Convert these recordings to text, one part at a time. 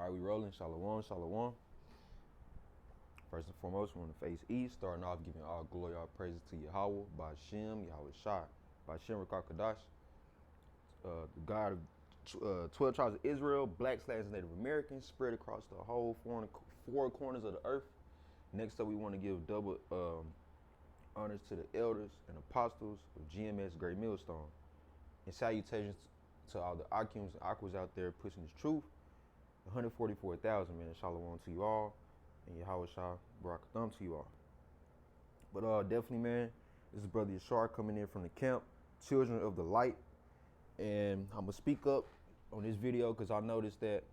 All right, we rolling. Shalom, shalom. First and foremost, we want to face east, starting off giving all glory, all praises to Yahweh, Bashem, Yahweh Shai, Bashem Rakakadash, the God of 12 tribes of Israel, blacks/Native Americans, spread across the whole four corners of the earth. Next up, we want to give double honors to the elders and apostles of GMS Great Millstone. And salutations to all the Akims and Aquas out there pushing this truth. 144,000, man. Shalom to you all. And Yahweh Shah, Barakatham to you all. But definitely, man, this is Brother Yashar coming in from the camp, Children of the Light. And I'm going to speak up on this video because I noticed that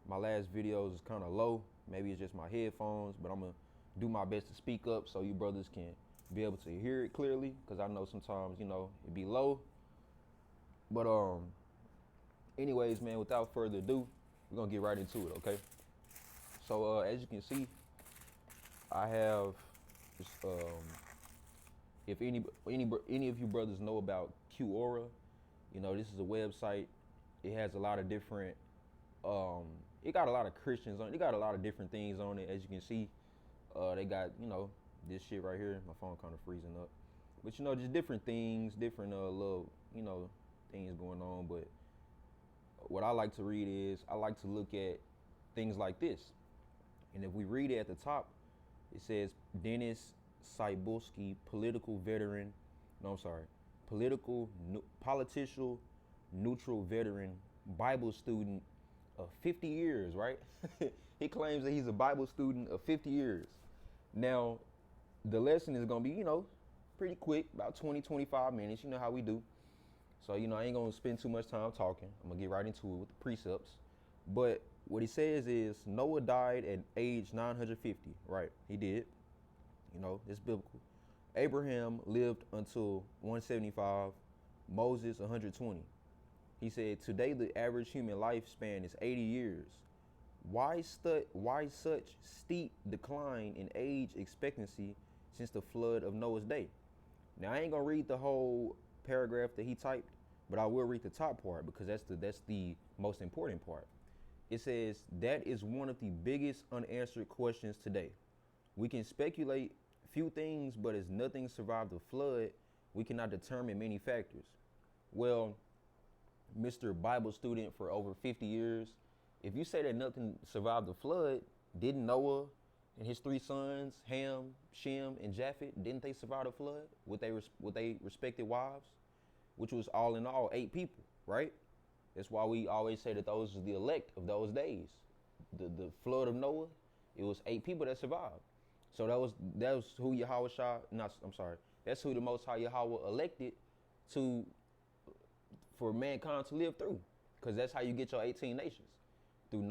my last videos is kind of low. Maybe it's just my headphones, but I'm going to do my best to speak up so you brothers can be able to hear it clearly, because I know sometimes, you know, it be low. But anyways, man, without further ado, we're going to get right into it, okay? So as you can see, I have this, if any of you brothers know about QAura, you know, this is a website. It has a lot of different, it got a lot of Christians on it. It got a lot of different things on it. As you can see, they got, you know, this shit right here. My phone kind of freezing up. But, you know, just different things, different little, you know, things going on. But what I like to read is, I like to look at things like this. And if we read it at the top, it says Dennis Cybulski, political veteran, political neutral veteran, Bible student of 50 years, right? He claims that he's a Bible student of 50 years. Now, the lesson is gonna be, you know, pretty quick, about 20, 25 minutes. You know how we do. So, you know, I ain't gonna spend too much time talking. I'm gonna get right into it with the precepts. But what he says is Noah died at age 950, right? He did. You know, it's biblical. Abraham lived until 175, Moses 120. He said, today the average human lifespan is 80 years. Why such steep decline in age expectancy since the flood of Noah's day? Now, I ain't gonna read the whole paragraph that he typed, but I will read the top part because that's the most important part. It says, that is one of the biggest unanswered questions today. We can speculate few things, but as nothing survived the flood, we cannot determine many factors. Well, Mr. Bible student for over 50 years, if you say that nothing survived the flood, didn't Noah and his three sons, Ham, Shem, and Japheth, didn't they survive the flood with they respected wives, which was all in all 8 people, right? That's why we always say that those are the elect of those days. The flood of Noah, it was 8 people that survived. So that was who Yahweh Shah, that's who the Most High Yahweh elected for mankind to live through. Because that's how you get your 18 nations. Through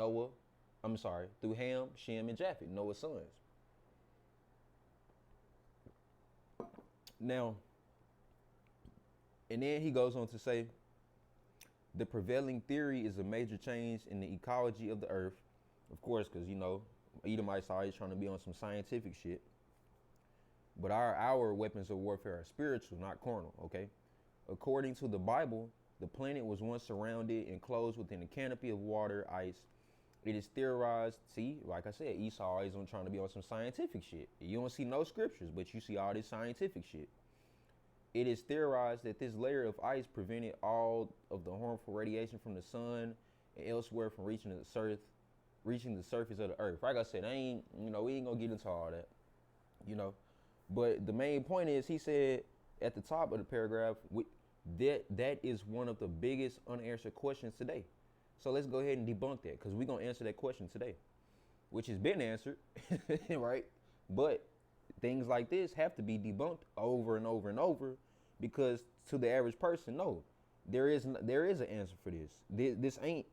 Ham, Shem, and Japheth, Noah's sons. Now, and then he goes on to say, the prevailing theory is a major change in the ecology of the earth. Of course, because, you know, Edomites are always trying to be on some scientific shit. But our weapons of warfare are spiritual, not carnal, okay? According to the Bible, the planet was once surrounded and closed within a canopy of water, ice. It is theorized, see, like I said, Esau always trying to be on some scientific shit. You don't see no scriptures, but you see all this scientific shit. It is theorized that this layer of ice prevented all of the harmful radiation from the sun and elsewhere from reaching the surface of the earth. Like I said, we ain't gonna get into all that, you know. But the main point is, he said at the top of the paragraph, that is one of the biggest unanswered questions today. So let's go ahead and debunk that, because we're gonna answer that question today, which has been answered, right? But things like this have to be debunked over and over and over, because to the average person, no, there is an answer for this. This ain't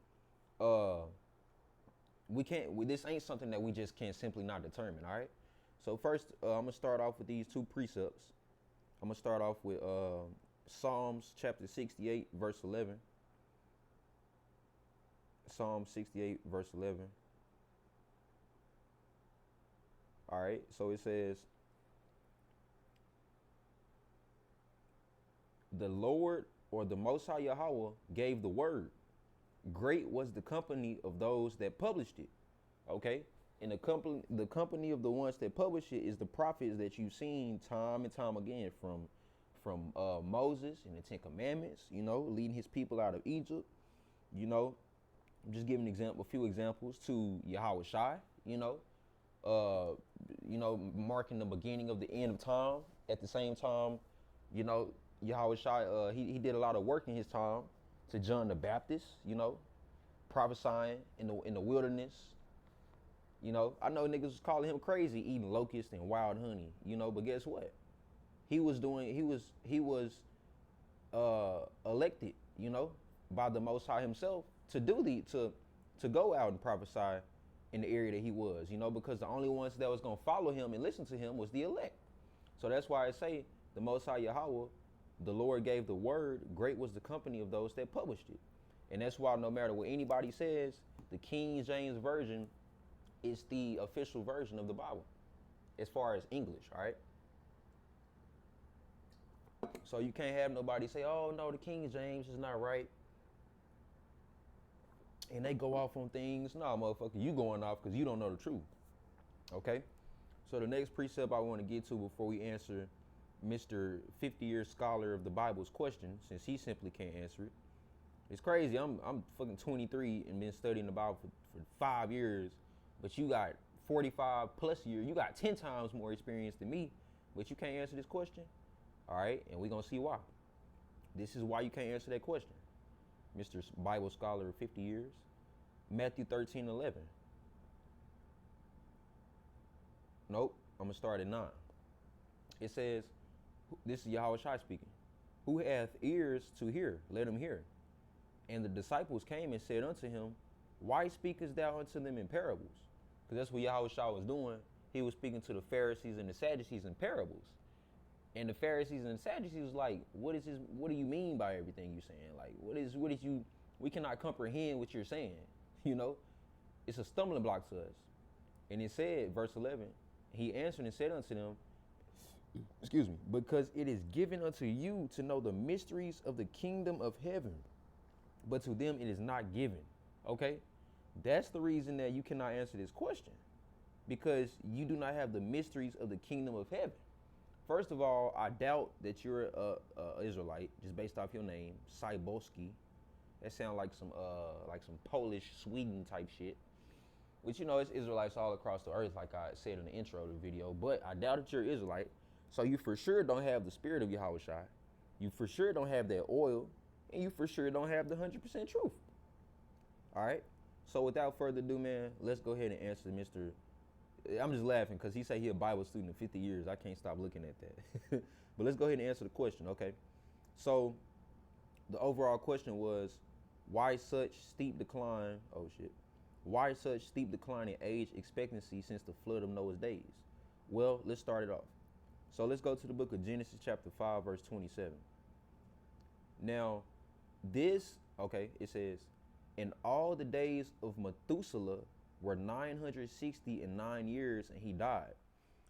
this ain't something that we just can't simply not determine. All right. So first, I'm gonna start off with these 2 precepts. I'm gonna start off with Psalms chapter 68, verse 11. Psalm 68, verse 11. All right. So it says, the Lord, or the Most High Yahweh, gave the word, Great was the company of those that published it. Okay? And the company of the ones that publish it is the prophets that you've seen time and time again from Moses and the Ten Commandments, leading his people out of Egypt. You know, I'm just giving a few examples to Yahweh Shai, uh, marking the beginning of the end of time. At the same time, you know, Yahweh Shai, he did a lot of work in his time to John the Baptist, prophesying in the wilderness. I know niggas was calling him crazy eating locusts and wild honey, but guess what? He was elected, by the Most High himself to to go out and prophesy in the area that he was, because the only ones that was gonna follow him and listen to him was the elect. So that's why I say the Most High Yahweh, the Lord gave the word, great was the company of those that published it. And that's why no matter what anybody says, the King James Version is the official version of the Bible as far as English, all right? So you can't have nobody say, oh no, the King James is not right. And they go off on things. Nah, motherfucker, you going off because you don't know the truth. Okay? So the next precept I want to get to before we answer Mr. 50-year scholar of the Bible's question, since he simply can't answer it. It's crazy. I'm fucking 23 and been studying the Bible for 5 years, but you got 45 plus years. You got 10 times more experience than me, but you can't answer this question. All right, and we're gonna see why. This is why you can't answer that question, Mr. Bible scholar of 50 years. Matthew 13:11. Nope, I'm gonna start at 9. It says, this is Yahweh Shai speaking. Who hath ears to hear, let him hear. And the disciples came and said unto him, why speakest thou unto them in parables? Because that's what Yahweh Shai was doing. He was speaking to the Pharisees and the Sadducees in parables. And the Pharisees and the Sadducees was like, what do you mean by everything you're saying? Like, we cannot comprehend what you're saying. It's a stumbling block to us. And it said, verse 11, he answered and said unto them, excuse me, because it is given unto you to know the mysteries of the kingdom of heaven, but to them it is not given. Okay? That's the reason that you cannot answer this question, because you do not have the mysteries of the kingdom of heaven. First of all, I doubt that you're a Israelite just based off your name, Cybolski. That sounds like some Polish, Sweden type shit. Which, it's Israelites all across the earth, like I said in the intro of the video. But I doubt that you're an Israelite. So you for sure don't have the spirit of Yahweh Shai. You for sure don't have that oil. And you for sure don't have the 100% truth. All right? So without further ado, man, let's go ahead and answer Mr. I'm just laughing because he said he a Bible student in 50 years. I can't stop looking at that. But let's go ahead and answer the question, okay? So the overall question was, why such steep decline? Oh, shit. Why such steep decline in age expectancy since the flood of Noah's days? Well, let's start it off. So let's go to the book of Genesis chapter 5, verse 27. Now, it says, in all the days of Methuselah were 969 years, and he died.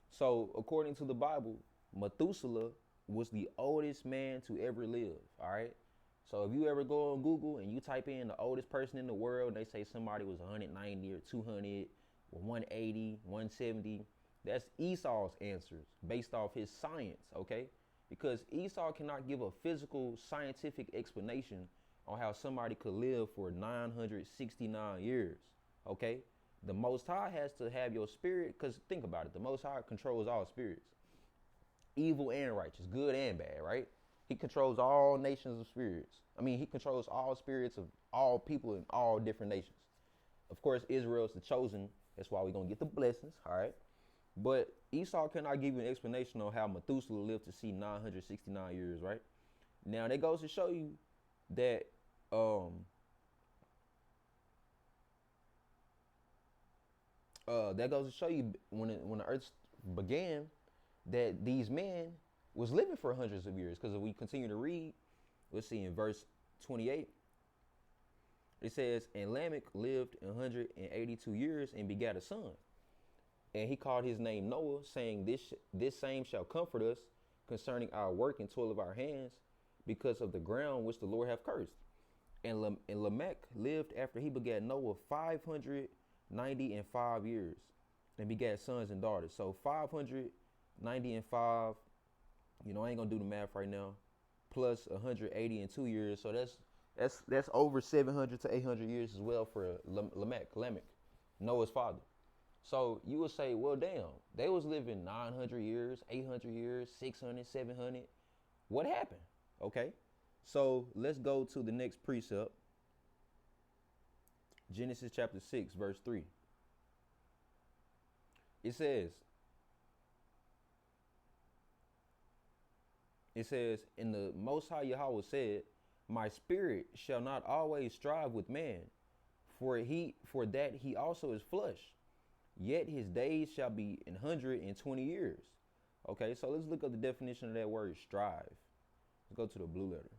So according to the Bible, Methuselah was the oldest man to ever live. All right. So if you ever go on Google and you type in the oldest person in the world, and they say somebody was 190 or 200 or 180, 170, that's Esau's answers based off his science. Okay. Because Esau cannot give a physical scientific explanation on how somebody could live for 969 years. Okay. The Most High has to have your spirit, because think about it, the Most High controls all spirits, evil and righteous, good and bad, right? He controls all nations of spirits. He controls all spirits of all people in all different nations. Of course, Israel is the chosen. That's why we're going to get the blessings, all right? But Esau cannot give you an explanation on how Methuselah lived to see 969 years, right? Now, that goes to show you that when the earth began, that these men was living for hundreds of years. Because if we continue to read, let's see in verse 28, it says, and Lamech lived 182 years and begat a son. And he called his name Noah, saying, this same shall comfort us concerning our work and toil of our hands, because of the ground which the Lord hath cursed. And Lamech lived after he begat Noah 595 years and begat sons and daughters. So 595, I ain't gonna do the math right now, plus 180 in 2 years. So that's over 700 to 800 years as well for Lamech, Noah's father. So you would say, well, damn, they was living 900 years, 800 years, 600, 700. What happened? Okay. So let's go to the next precept. Genesis chapter 6, verse 3. It says, and the Most High Yahweh said, my spirit shall not always strive with man, for that he also is flesh. Yet his days shall be 120 years. Okay, so let's look up the definition of that word strive. Let's go to the blue letter.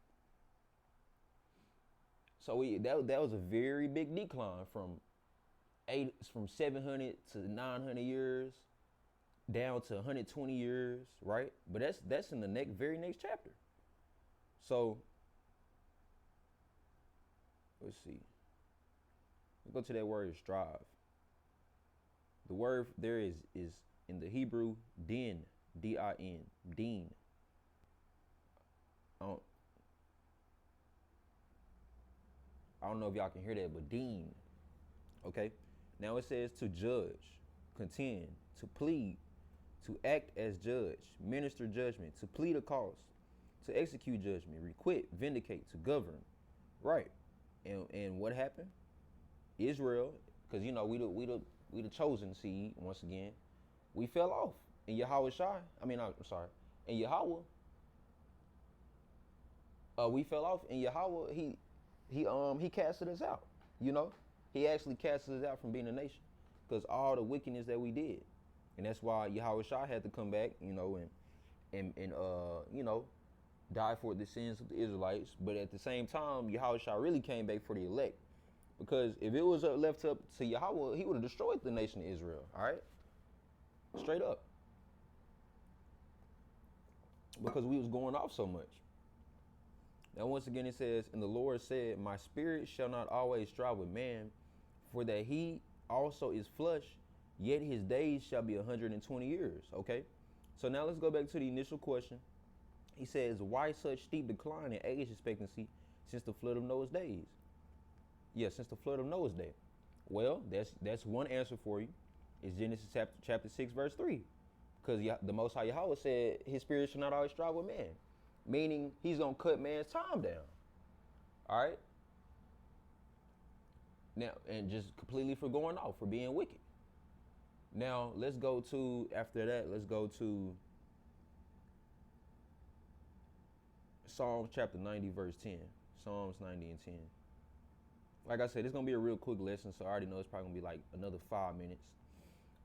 So that was a very big decline from 700 to 900 years down to 120 years, right? But that's in the very next chapter. So let's see. Let's go to that word strive. The word there is in the Hebrew din, D-I-N, din. I don't know if y'all can hear that, but din. Okay. Now it says to judge, contend, to plead, to act as judge, minister judgment, to plead a cause, to execute judgment, requite, vindicate, to govern. Right. And what happened? Israel, because we the chosen seed once again. We fell off. And Yahweh And Yahweh, we fell off, and Yahweh, he casted us out. He actually casted us out from being a nation, because all the wickedness that we did, and that's why Yahweh had to come back, and die for the sins of the Israelites. But at the same time, Yahweh really came back for the elect, because if it was left up to Yahweh, he would have destroyed the nation of Israel. All right, straight up, because we was going off so much. Now, once again, it says, and the Lord said, my spirit shall not always strive with man, for that he also is flesh, yet his days shall be 120 years. Okay. So now let's go back to the initial question. He says, why such steep decline in age expectancy since the flood of Noah's days? Yeah, since the flood of Noah's day. Well, that's one answer for you. It's Genesis chapter 6, verse 3. Because the Most High Yahweh said his spirit shall not always strive with man. Meaning he's going to cut man's time down. All right? Now, and just completely for going off, for being wicked. Now, after that, let's go to Psalms chapter 90, verse 10. Psalms 90 and 10. Like I said, it's going to be a real quick lesson, so I already know it's probably going to be like another 5 minutes.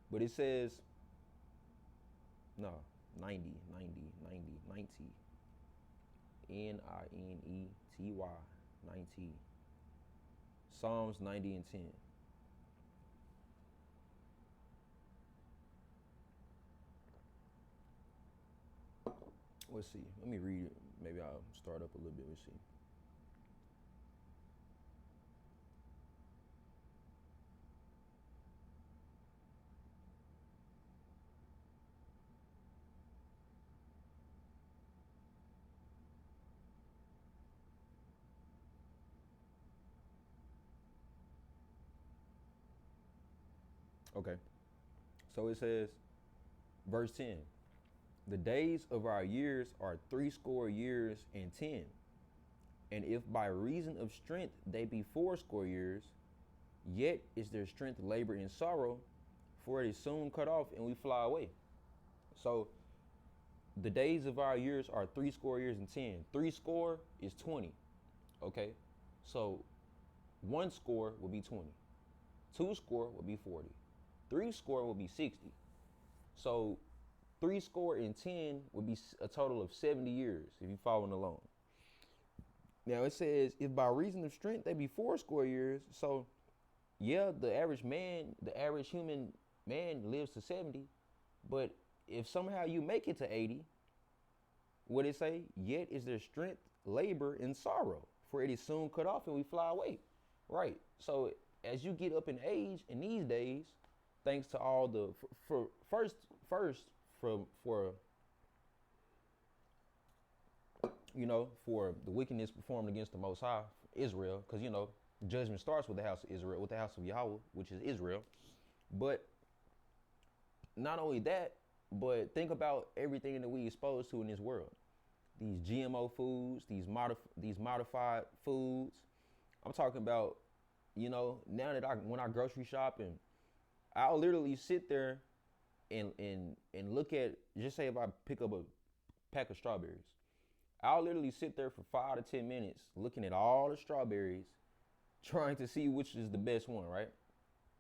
But it says, 90. N-I-N-E-T-Y, 90. Psalms 90 and 10. Let's see. Let me read it. Maybe I'll start up a little bit. Let's see. Okay. So it says, verse 10, the days of our years are 80 years and 10. And if by reason of strength they be 80 years, yet is their strength labor in sorrow, for it is soon cut off and we fly away. So the days of our years are 80 years and 10. 80 is 20. Okay. So 1 score will be 20. 2 score will be 40. 3 score will be 60. So 3 score and 10 would be a total of 70 years if you're following along. Now it says, if by reason of strength they be 80 years, so yeah, the average human man lives to 70, but if somehow you make it to 80, what it say? Yet is their strength labor in sorrow, for it is soon cut off and we fly away. Right. So as you get up in age in these days, thanks to all the for first for for the wickedness performed against the Most High, Israel, because judgment starts with the house of Israel, with the house of Yahweh, which is Israel. But not only that, but think about everything that we exposed to in this world. These GMO foods, these modified foods. I'm talking about, now that when I grocery shop, and I'll literally sit there and look at, just say if I pick up a pack of strawberries, I'll literally sit there for 5 to 10 minutes looking at all the strawberries, trying to see which is the best one, right?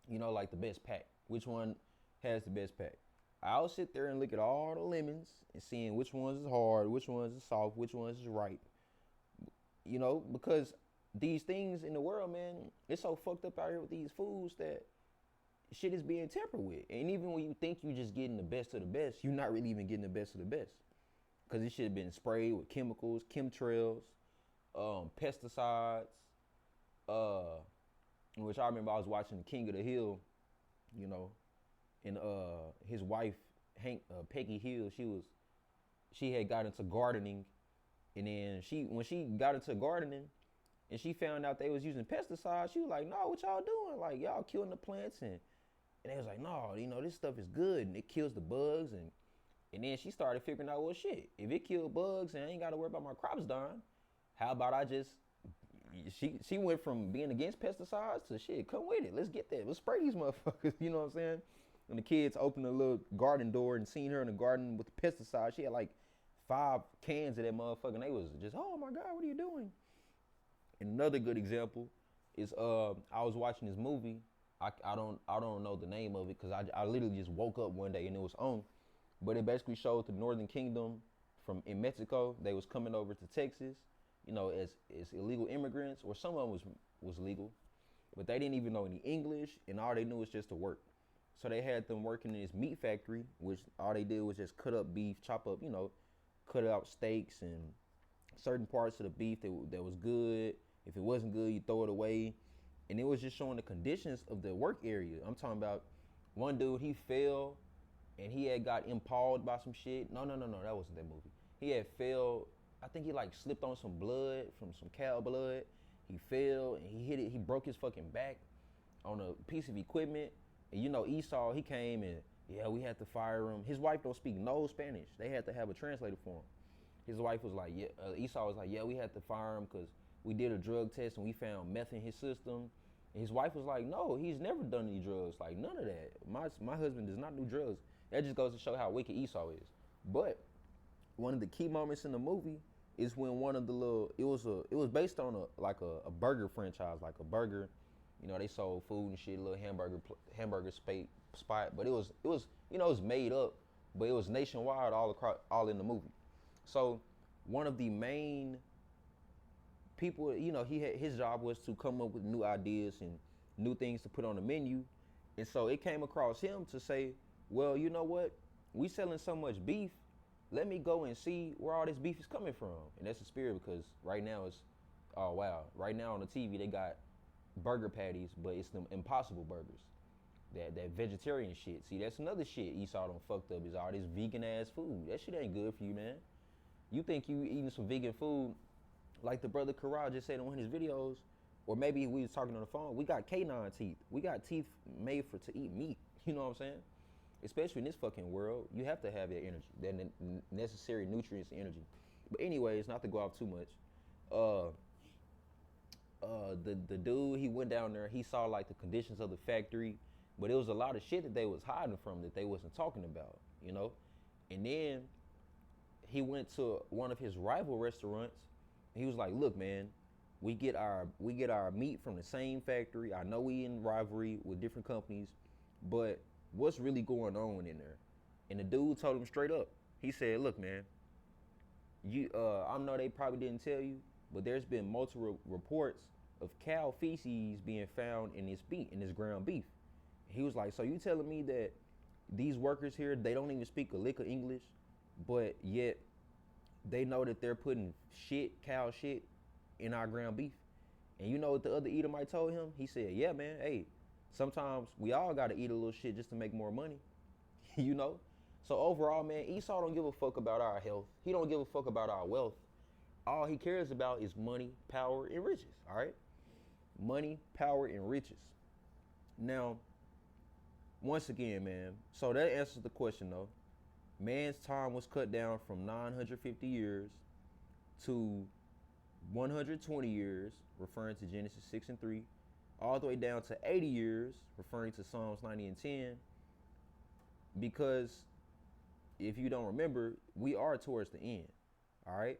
Like the best pack. Which one has the best pack? I'll sit there and look at all the lemons and seeing which ones is hard, which ones is soft, which ones is ripe. Because these things in the world, man, it's so fucked up out here with these foods that shit is being tampered with. And even when you think you're just getting the best of the best, you're not really even getting the best of the best. Because it should have been sprayed with chemicals, chemtrails, pesticides, which I remember I was watching The King of the Hill, and his wife, Peggy Hill, she had got into gardening, and then when she got into gardening, and she found out they was using pesticides, she was like, "No, what y'all doing? Like y'all killing the plants," and they was like, "No, this stuff is good and it kills the bugs," and then she started figuring out, well, shit, if it killed bugs and I ain't got to worry about my crops dying, how about I just, she went from being against pesticides to shit, come with it. Let's get that. Let's spray these motherfuckers. You know what I'm saying? When the kids opened the little garden door and seen her in the garden with the pesticides, she had like 5 cans of that motherfucker. And they was just, oh my God, what are you doing? And another good example is I was watching this movie. I don't know the name of it because I literally just woke up one day and it was on. But it basically showed the Northern Kingdom in Mexico. They was coming over to Texas, as illegal immigrants, or some of them was legal, but they didn't even know any English, and all they knew was just to work. So they had them working in this meat factory, which all they did was just cut up beef, chop up, cut out steaks and certain parts of the beef that was good. If it wasn't good, you throw it away. And it was just showing the conditions of the work area. I'm talking about one dude, he fell and he had got impaled by some shit. No, that wasn't that movie. He had fell, I think he like slipped on some blood, from some cow blood. He fell and he broke his fucking back on a piece of equipment. And Esau, he came and, yeah, we had to fire him. His wife don't speak no Spanish. They had to have a translator for him. His wife was like, yeah, Esau was like, yeah, we had to fire him because we did a drug test and we found meth in his system. And his wife was like, no, he's never done any drugs. Like, none of that. My husband does not do drugs. That just goes to show how wicked Esau is. But one of the key moments in the movie is when one of the it was based on a burger franchise, like a burger, they sold food and shit, a little hamburger spot, but it was made up, but it was nationwide all in the movie. So one of the main people, his job was to come up with new ideas and new things to put on the menu. And so it came across him to say, well, you know what? We selling so much beef. Let me go and see where all this beef is coming from. And that's the spirit, because right now oh wow. Right now on the TV, they got burger patties, but it's them Impossible burgers. That vegetarian shit. See, that's another shit Esau done fucked up, is all this vegan ass food. That shit ain't good for you, man. You think you eating some vegan food, like the brother Karal just said in one of his videos, or maybe we was talking on the phone, we got canine teeth. We got teeth made to eat meat. You know what I'm saying? Especially in this fucking world, you have to have that energy, that necessary nutrients and energy. But anyways, not to go off too much, the dude, he went down there, he saw like the conditions of the factory, but it was a lot of shit that they was hiding from that they wasn't talking about, And then he went to one of his rival restaurants, and he was like, look, man, we get our meat from the same factory. I know we in rivalry with different companies, but what's really going on in there? And the dude told him straight up. He said, look, man, I know they probably didn't tell you, but there's been multiple reports of cow feces being found in this ground beef. He was like, so you telling me that these workers here, they don't even speak a lick of English, but yet they know that they're putting cow shit in our ground beef. And you know what the other Edomite told him? He said, yeah, man, hey, sometimes we all got to eat a little shit just to make more money, you know? So overall, man, Esau don't give a fuck about our health. He don't give a fuck about our wealth. All he cares about is money, power, and riches, all right? Money, power, and riches. Now, once again, man, so that answers the question, though. Man's time was cut down from 950 years to 120 years, referring to Genesis 6 and 3, all the way down to 80 years, referring to Psalms 90 and 10, because if you don't remember, we are towards the end, all right?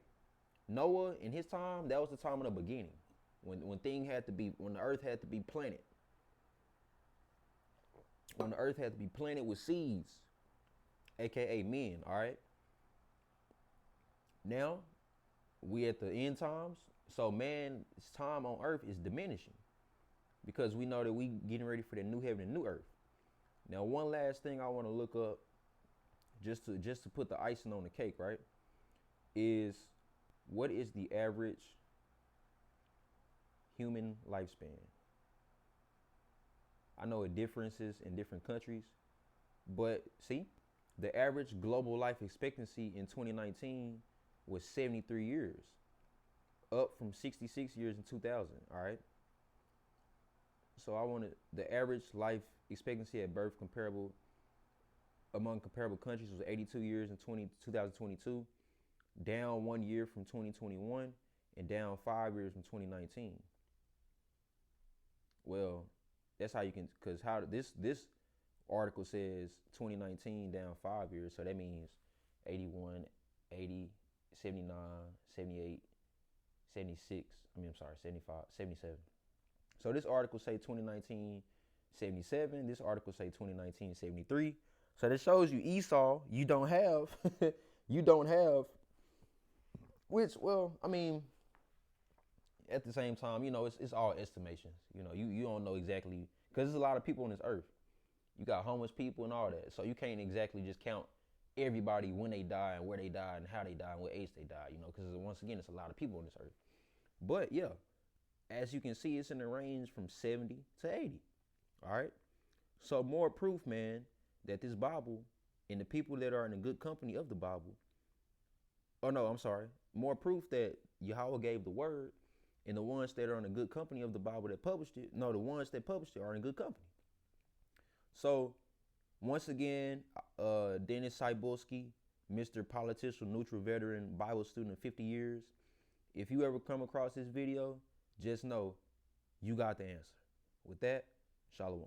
Noah, in his time, that was the time of the beginning, when the earth had to be planted. When the earth had to be planted with seeds, aka men, all right? Now, we at the end times, so man's time on earth is diminishing because we know that we getting ready for the new heaven and new earth. Now, one last thing I want to look up, just to put the icing on the cake, right, is what is the average human lifespan? I know it differences in different countries, but see, the average global life expectancy in 2019 was 73 years, up from 66 years in 2000, all right? So I wanted the average life expectancy at birth among comparable countries was 82 years in 2022, down 1 year from 2021, and down 5 years from 2019. Well, that's how you can, because how this article says 2019 down 5 years, so that means 81, 80, 79, 78, 76. I'm sorry, 75, 77. So this article say 2019 77. This article say 2019 73. So that shows you Esau, you don't have, you don't have. Which, well, I mean, at the same time, you know, it's all estimations. You know, you don't know exactly, because there's a lot of people on this earth. You got homeless people and all that. So you can't exactly just count everybody when they die and where they die and how they die and what age they die, you know, because once again, it's a lot of people on this earth. But yeah, as you can see, it's in the range from 70 to 80. All right. So more proof, man, that this Bible and the people that are in the good company of the Bible, oh no, I'm sorry, more proof that Yahweh gave the word, and the ones that are in the good company of the Bible that published it, no, the ones that published it are in good company. So once again, Dennis Cybulski, Mr. Political Neutral Veteran Bible Student of 50 years. If you ever come across this video, just know you got the answer. With that, Shalom.